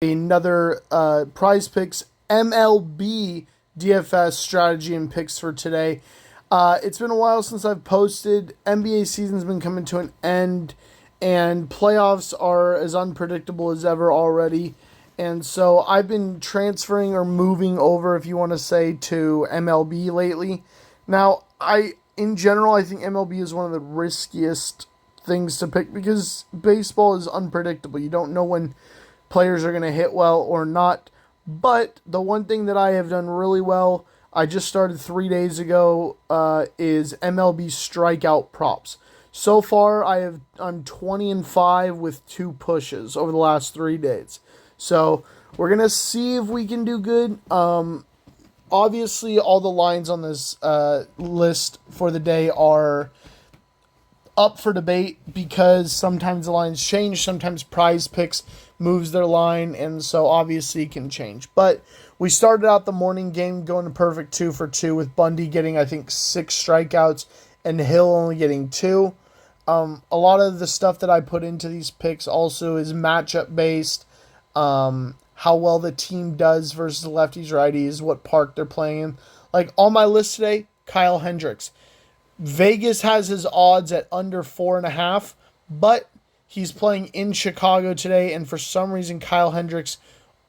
Another PrizePicks MLB DFS strategy and picks for today. It's been a while since I've posted. NBA season's been coming to an end, and playoffs are as unpredictable as ever already. And so I've been transferring or moving over, if you want to say, to MLB lately. Now, in general, I think MLB is one of the riskiest things to pick because baseball is unpredictable. You don't know when players are going to hit well or not. But the one thing that I have done really well, I just started 3 days ago, is MLB strikeout props. So far, I'm 20-5 with 2 pushes over the last 3 days. So we're gonna see if we can do good. Obviously, all the lines on this list for the day are up for debate because sometimes the lines change, sometimes PrizePicks moves their line, and so obviously it can change. But we started out the morning game going to perfect 2 for 2 with Bundy getting, I think, 6 strikeouts and Hill only getting 2. A lot of the stuff that I put into these picks also is matchup based. How well the team does versus the lefties, righties, what park they're playing in. Like on my list today, Kyle Hendricks. Vegas has his odds at under 4.5, but he's playing in Chicago today, and for some reason, Kyle Hendricks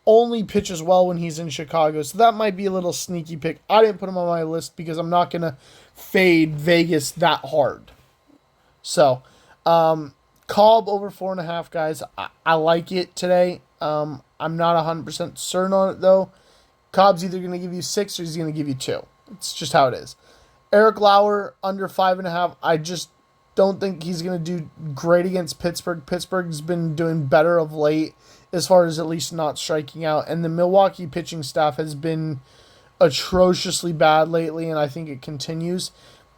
only pitches well when he's in Chicago, so that might be a little sneaky pick. I didn't put him on my list because I'm not going to fade Vegas that hard. So, Cobb over 4.5, guys. I like it today. I'm not 100% certain on it, though. Cobb's either going to give you 6 or he's going to give you 2. It's just how it is. Eric Lauer, under 5.5. I just don't think he's going to do great against Pittsburgh. Pittsburgh's been doing better of late as far as at least not striking out. And the Milwaukee pitching staff has been atrociously bad lately, and I think it continues.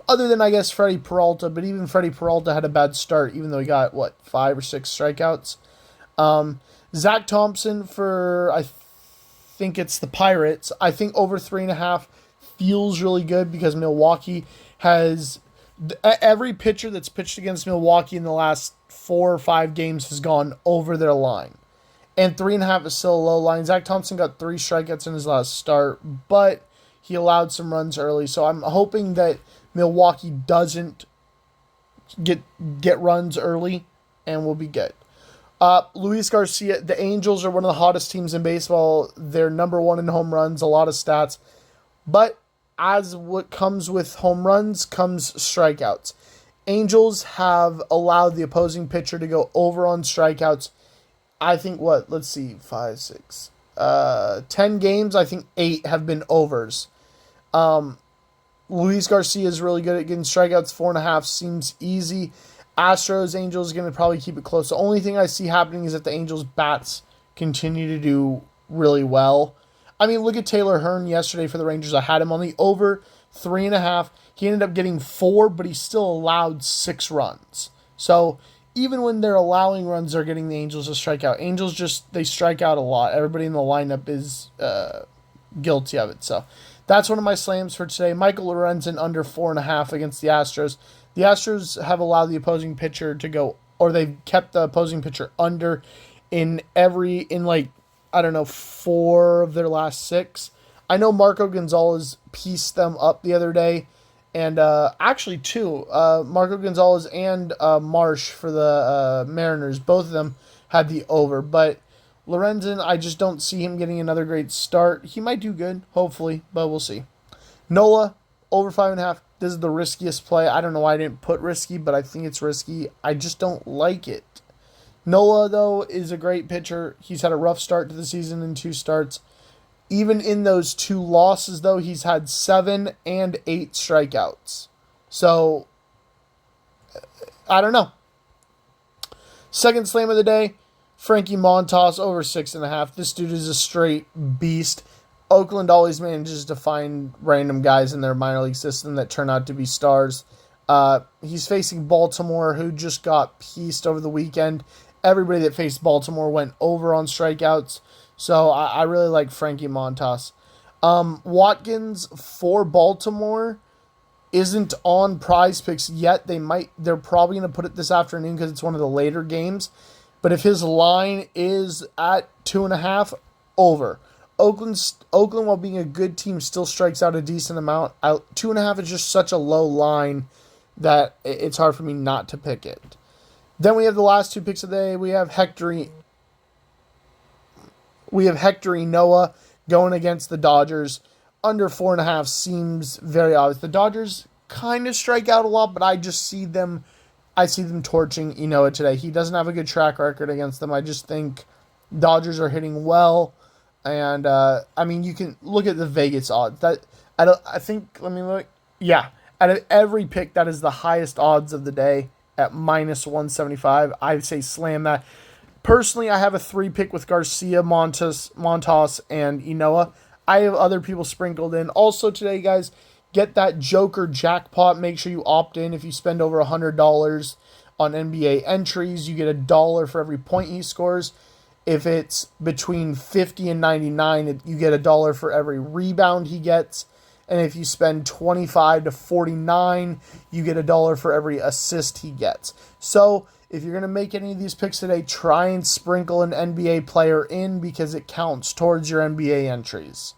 Other than, I guess, Freddie Peralta. But even Freddie Peralta had a bad start, even though he got, 5 or 6 strikeouts. Zach Thompson for, I think it's the Pirates. I think over 3.5 feels really good because Milwaukee has every pitcher that's pitched against Milwaukee in the last 4 or 5 games has gone over their line, and 3.5 is still a low line. Zach Thompson got 3 strikeouts in his last start, but he allowed some runs early, so I'm hoping that Milwaukee doesn't get runs early, and we'll be good. Luis Garcia, the Angels are one of the hottest teams in baseball. They're number 1 in home runs, a lot of stats, but as what comes with home runs comes strikeouts. Angels have allowed the opposing pitcher to go over on strikeouts. I think 5, 6, 10 games, I think 8 have been overs. Luis Garcia is really good at getting strikeouts. 4.5 seems easy. Astros, Angels going to probably keep it close. The only thing I see happening is that the Angels bats continue to do really well. I mean, look at Taylor Hearn yesterday for the Rangers. I had him on the over 3.5. He ended up getting 4, but he still allowed 6 runs. So even when they're allowing runs, they're getting the Angels to strike out. Angels they strike out a lot. Everybody in the lineup is guilty of it. So that's one of my slams for today. Michael Lorenzen under 4.5 against the Astros. The Astros have allowed the opposing pitcher to go, or they've kept the opposing pitcher under in 4 of their last 6. I know Marco Gonzalez pieced them up the other day, and actually 2. Marco Gonzalez and Marsh for the Mariners, both of them had the over. But Lorenzen, I just don't see him getting another great start. He might do good, hopefully, but we'll see. Nola, over 5.5. This is the riskiest play. I don't know why I didn't put risky, but I think it's risky. I just don't like it. Nola, though, is a great pitcher. He's had a rough start to the season in 2 starts. Even in those 2 losses, though, he's had 7 and 8 strikeouts. So, I don't know. Second slam of the day, Frankie Montas over 6.5. This dude is a straight beast. Oakland always manages to find random guys in their minor league system that turn out to be stars. He's facing Baltimore, who just got pieced over the weekend. Everybody that faced Baltimore went over on strikeouts. So I really like Frankie Montas. Watkins for Baltimore isn't on PrizePicks yet. They're probably going to put it this afternoon because it's one of the later games. But if his line is at 2.5, over. Oakland, while being a good team, still strikes out a decent amount. 2.5 is just such a low line that it's hard for me not to pick it. Then we have the last two picks of the day. We have Hector Noah going against the Dodgers. Under 4.5 seems very obvious. The Dodgers kind of strike out a lot, but I see them torching Inoa today. He doesn't have a good track record against them. I just think Dodgers are hitting well. And, you can look at the Vegas odds. Let me look. Yeah, out of every pick, that is the highest odds of the day at -175. I would say slam that. Personally, I have a 3-pick with Garcia, Montas, and Inoa. I have other people sprinkled in. Also today, guys, get that Joker jackpot. Make sure you opt in. If you spend over $100 on NBA entries, you get $1 for every point he scores. If it's between 50 and 99, you get $1 for every rebound he gets. And if you spend 25 to 49, you get $1 for every assist he gets. So if you're going to make any of these picks today, try and sprinkle an NBA player in because it counts towards your NBA entries.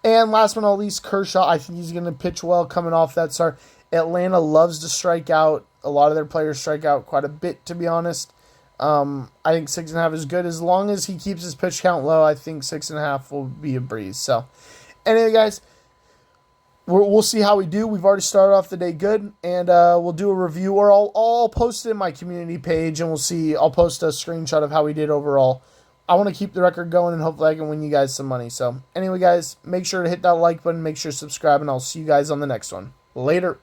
And last but not least, Kershaw. I think he's going to pitch well coming off that start. Atlanta loves to strike out. A lot of their players strike out quite a bit, to be honest. I think 6.5 is good. As long as he keeps his pitch count low, I think 6.5 will be a breeze. So, anyway, guys, we'll see how we do. We've already started off the day good, and we'll do a review, or I'll post it in my community page, and we'll see. I'll post a screenshot of how we did overall. I want to keep the record going, and hopefully I can win you guys some money. So, anyway, guys, make sure to hit that like button, make sure to subscribe, and I'll see you guys on the next one. Later.